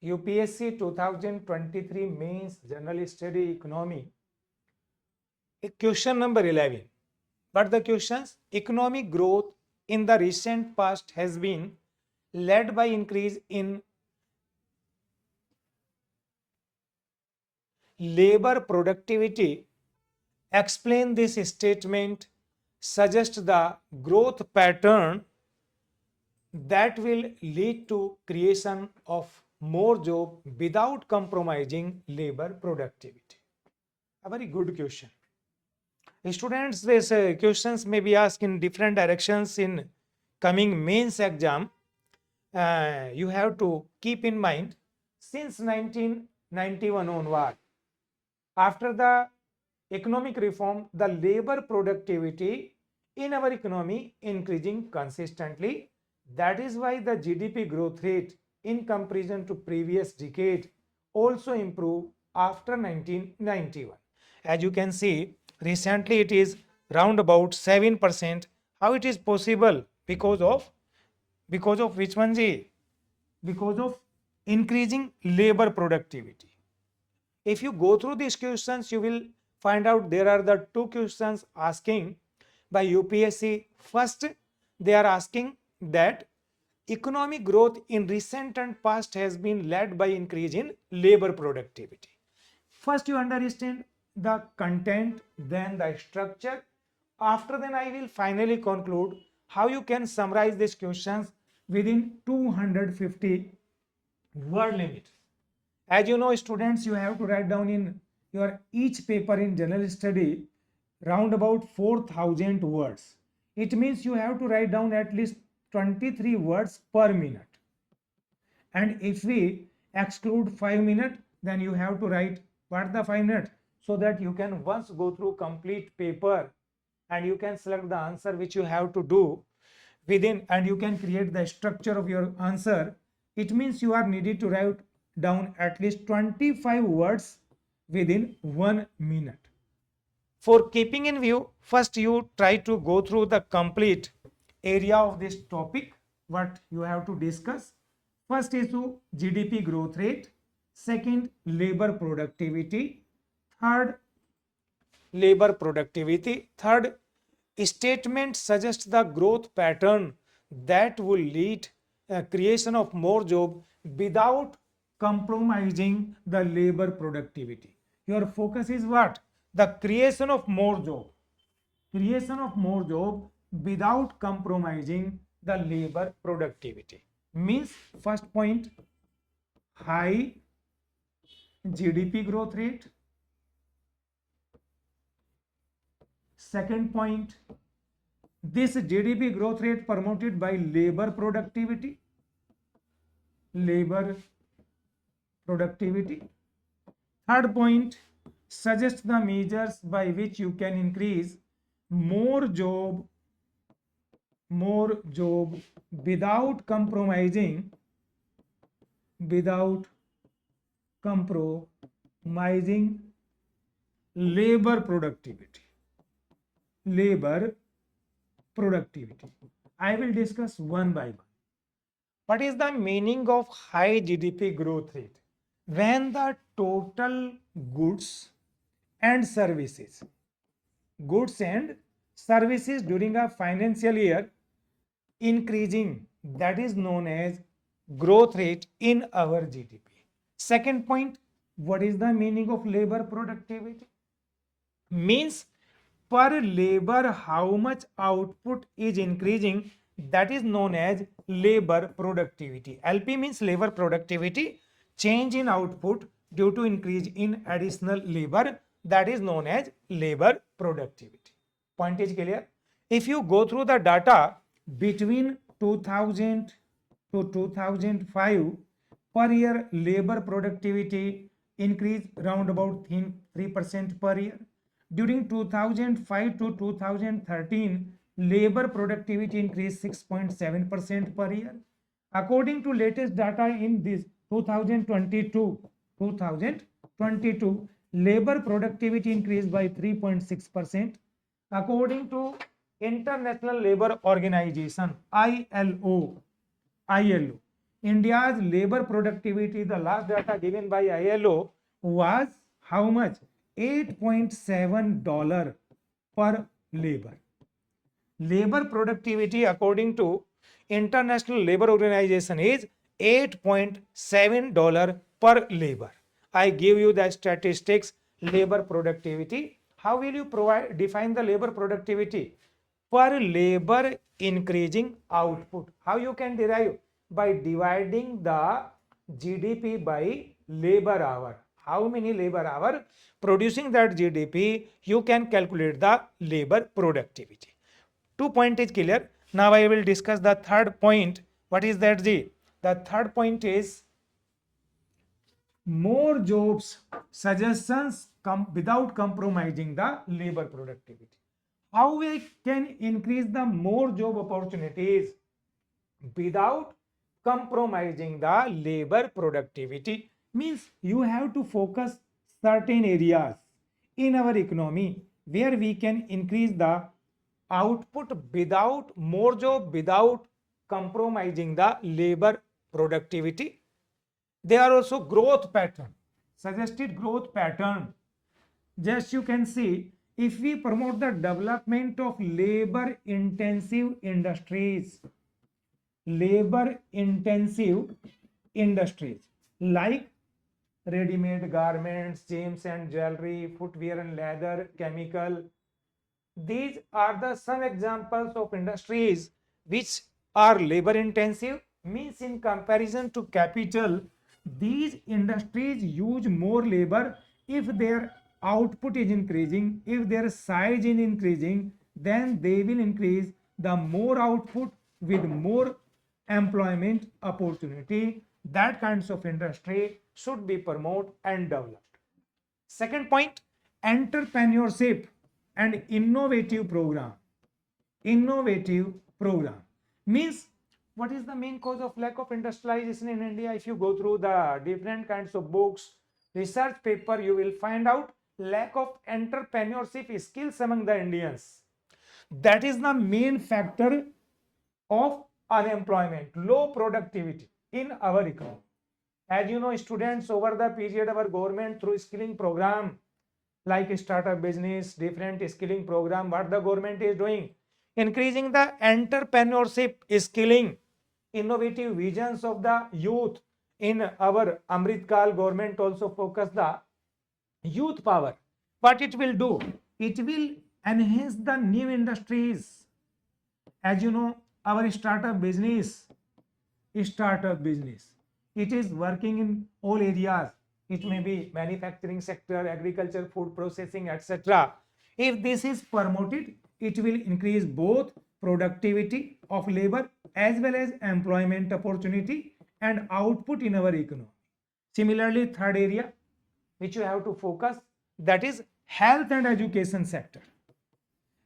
UPSC 2023 Mains General Study Economy. Question number 11. But the questions, economic growth in the recent past has been led by increase in labor productivity. Explain this statement. Suggest the growth pattern that will lead to creation of more job without compromising labor productivity. A very good question. Students, these questions may be asked in different directions in coming mains exam. You have to keep in mind, since 1991 onward, after the economic reform, the labor productivity in our economy increasing consistently. That is why the GDP growth rate in comparison to previous decade also improved after 1991. As you can see, recently it is round about 7%. How it is possible? Because of which one, Ji? Because of increasing labor productivity. If you go through these questions, you will find out there are the two questions asking by UPSC. First, they are asking that economic growth in recent and past has been led by increase in labor productivity. First, you understand the content, then the structure. After then, I will finally conclude how you can summarize these questions within 250 word limit. As you know, students, you have to write down in your each paper in general study round about 4,000 words. It means you have to write down at least 23 words per minute. And if we exclude 5 minutes, then you have to write what the 5 minutes, so that you can once go through complete paper and you can select the answer which you have to do within, and you can create the structure of your answer. It means you are needed to write down at least 25 words within 1 minute. For keeping in view, first you try to go through the complete area of this topic, what you have to discuss. First issue, GDP growth rate. Second, labor productivity. Third, labor productivity. Third, statement suggests the growth pattern that will lead creation of more job without compromising the labor productivity. Your focus is what? The creation of more job. Creation of more job without compromising the labor productivity. Means first point, high GDP growth rate. Second point, this GDP growth rate promoted by labor productivity. Labor productivity. Third point, suggest the measures by which you can increase more job without compromising labor productivity. Labor productivity. I will discuss one by one. What is the meaning of high GDP growth rate? When the total goods and services during a financial year increasing, that is known as growth rate in our GDP. Second point, what is the meaning of labor productivity? Means per labor how much output is increasing, that is known as labor productivity. LP means labor productivity, change in output due to increase in additional labor, that is known as labor productivity. Point is clear? If you go through the data between 2000 to 2005, per year labor productivity increased round about 3% per year. During 2005 to 2013, labor productivity increased 6.7% per year. According to latest data in this 2022, labor productivity increased by 3.6%. According to International Labour Organization, ILO, India's labor productivity, the last data given by ILO was how much? $8.7 per labor. Labor productivity according to International Labor Organization is $8.7 per labor. I give you the statistics, labor productivity. How will you define the labor productivity? Per labor increasing output. How you can derive? By dividing the GDP by labor hour. How many labor hour producing that GDP, you can calculate the labor productivity. 2 point is clear. Now I will discuss the third point. What is that? The third point is more jobs suggestions without compromising the labor productivity. How we can increase the more job opportunities without compromising the labor productivity? Means you have to focus certain areas in our economy where we can increase the output without more job, without compromising the labor productivity. There are also growth pattern, suggested growth pattern. Just you can see, if we promote the development of labor intensive industries like ready-made garments, gems and jewelry, footwear and leather, chemical. These are the some examples of industries which are labor intensive. Means in comparison to capital, these industries use more labor. If their output is increasing, if their size is increasing, then they will increase the more output with more employment opportunity. That kinds of industry should be promoted and developed. Second point, entrepreneurship and innovative program. Innovative program means, what is the main cause of lack of industrialization in India? If you go through the different kinds of books, research paper, you will find out lack of entrepreneurship skills among the Indians. That is the main factor of unemployment, low productivity in our economy. As you know, students, over the period, our government through skilling program like startup business, different skilling program, what the government is doing, increasing the entrepreneurship skilling, innovative visions of the youth. In our Amrit Kal, government also focus the youth power. What it will do? It will enhance the new industries. As you know, our startup business, it is working in all areas. It may be manufacturing sector, agriculture, food processing, etc. If this is promoted, it will increase both productivity of labor as well as employment opportunity and output in our economy. Similarly, third area which you have to focus, that is health and education sector.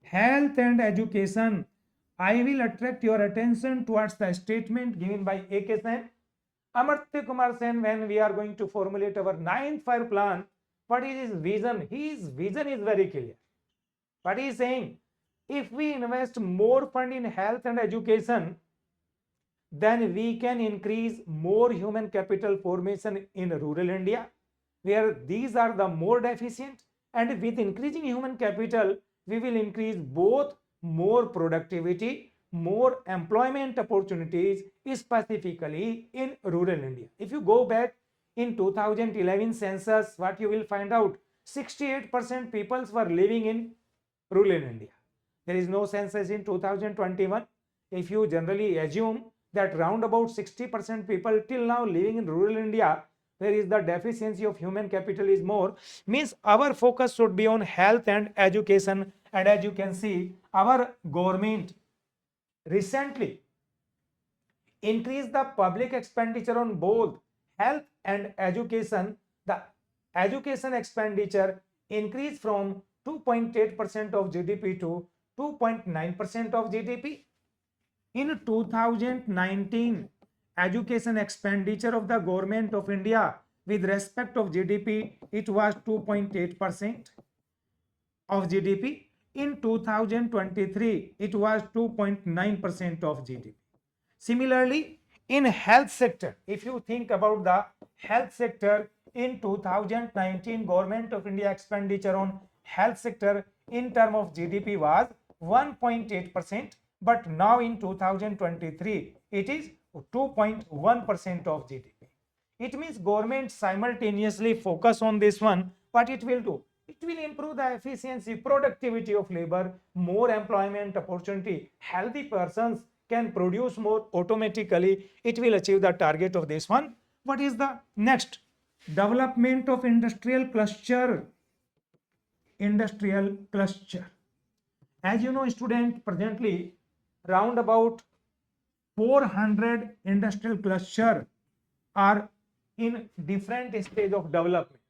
Health and education, I will attract your attention towards the statement given by A.K. Sen, Amartya Kumar Sen, when we are going to formulate our 9th Fire Plan. What is his vision? His vision is very clear. What he is saying, if we invest more fund in health and education, then we can increase more human capital formation in rural India, where these are the more deficient. And with increasing human capital, we will increase both more productivity, more employment opportunities, specifically in rural India. If you go back in 2011 census, what you will find out, 68% people were living in rural India. There is no census in 2021. If you generally assume that round about 60% people till now living in rural India, where is the deficiency of human capital is more, means our focus should be on health and education. And as you can see, our government recently increased the public expenditure on both health and education. The education expenditure increased from 2.8% of GDP to 2.9% of GDP. In 2019, education expenditure of the government of India with respect of GDP, it was 2.8% of GDP. In 2023, it was 2.9% of GDP. Similarly, In health sector, if you think about the health sector, in 2019 government of India expenditure on health sector in term of GDP was 1.8%, but now in 2023 it is 2.1% of GDP. It means government simultaneously focus on this one. What it will do? It will improve the efficiency, productivity of labor, more employment opportunity. Healthy persons can produce more automatically. It will achieve the target of this one. What is the next? Development of industrial cluster. Industrial cluster. As you know, student, presently round about 400 industrial cluster are in different stage of development.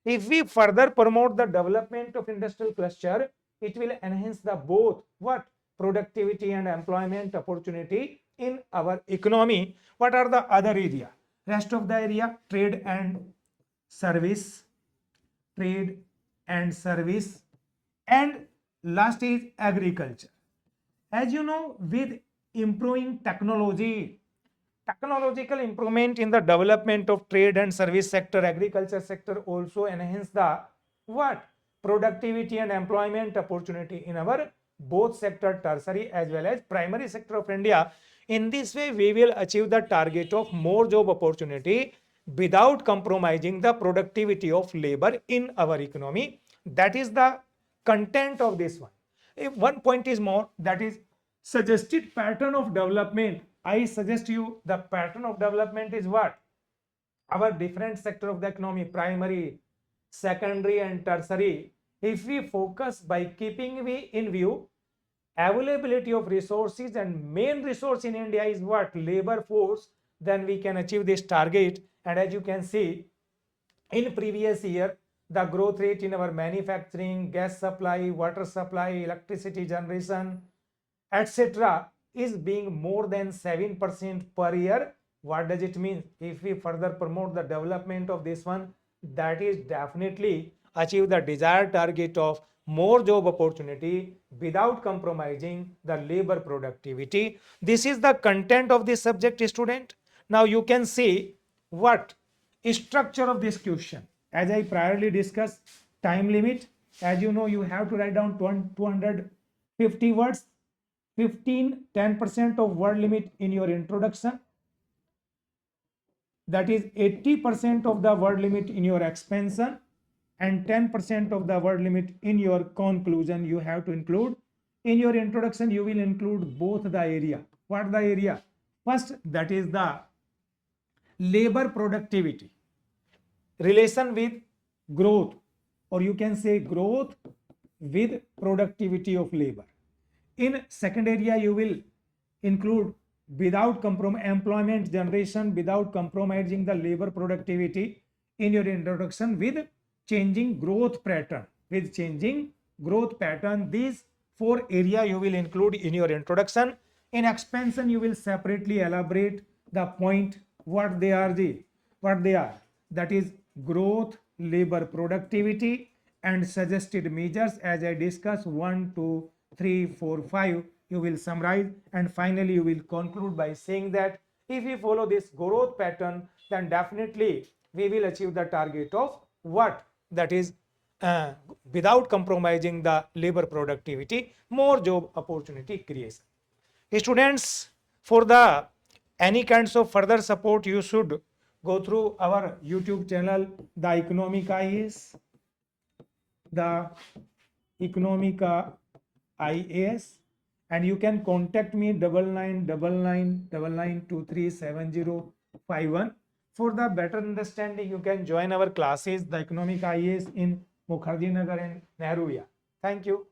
If we further promote the development of industrial cluster, it will enhance the both what productivity and employment opportunity in our economy. What are the other area? Rest of the area, service, trade and service, and last is agriculture. As you know, with improving technology, technological improvement in the development of trade and service sector, agriculture sector also enhance the what? Productivity and employment opportunity in our both sector, tertiary as well as primary sector of India. In this way, we will achieve the target of more job opportunity without compromising the productivity of labor in our economy. That is the content of this one. If one point is more, that is suggested pattern of development. I suggest you the pattern of development is what? Our different sector of the economy, primary, secondary and tertiary. If we focus by keeping in view availability of resources, and main resource in India is what? Labor force, then we can achieve this target. And as you can see, in previous year, the growth rate in our manufacturing, gas supply, water supply, electricity generation, etc. is being more than 7% per year. What does it mean? If we further promote the development of this one, that is definitely achieve the desired target of more job opportunity without compromising the labor productivity. This is the content of this subject, student. Now you can see what structure of this question. As I priorly discussed, time limit. As you know, you have to write down 250 words, 10% of word limit in your introduction. That is 80% of the word limit in your expansion, and 10% of the word limit in your conclusion you have to include. In your introduction, you will include both the area. What the area? First, that is the labor productivity, relation with growth, or you can say growth with productivity of labor. In second area, you will include without employment generation without compromising the labor productivity. In your introduction, with changing growth pattern, these four area you will include in your introduction. In expansion, you will separately elaborate the point what they are. That is growth, labor productivity, and suggested measures. As I discussed, 1 2 3 4 5 you will summarize, and finally you will conclude by saying that if we follow this growth pattern, then definitely we will achieve the target of what? That is without compromising the labor productivity, more job opportunity creation. Students, for the any kinds of further support, you should go through our YouTube channel, the Economica IAS, the Economica IAS, and you can contact me 999999237051. For the better understanding, you can join our classes, the Economic IAS in Mukherjee Nagar and Nehru. Thank you.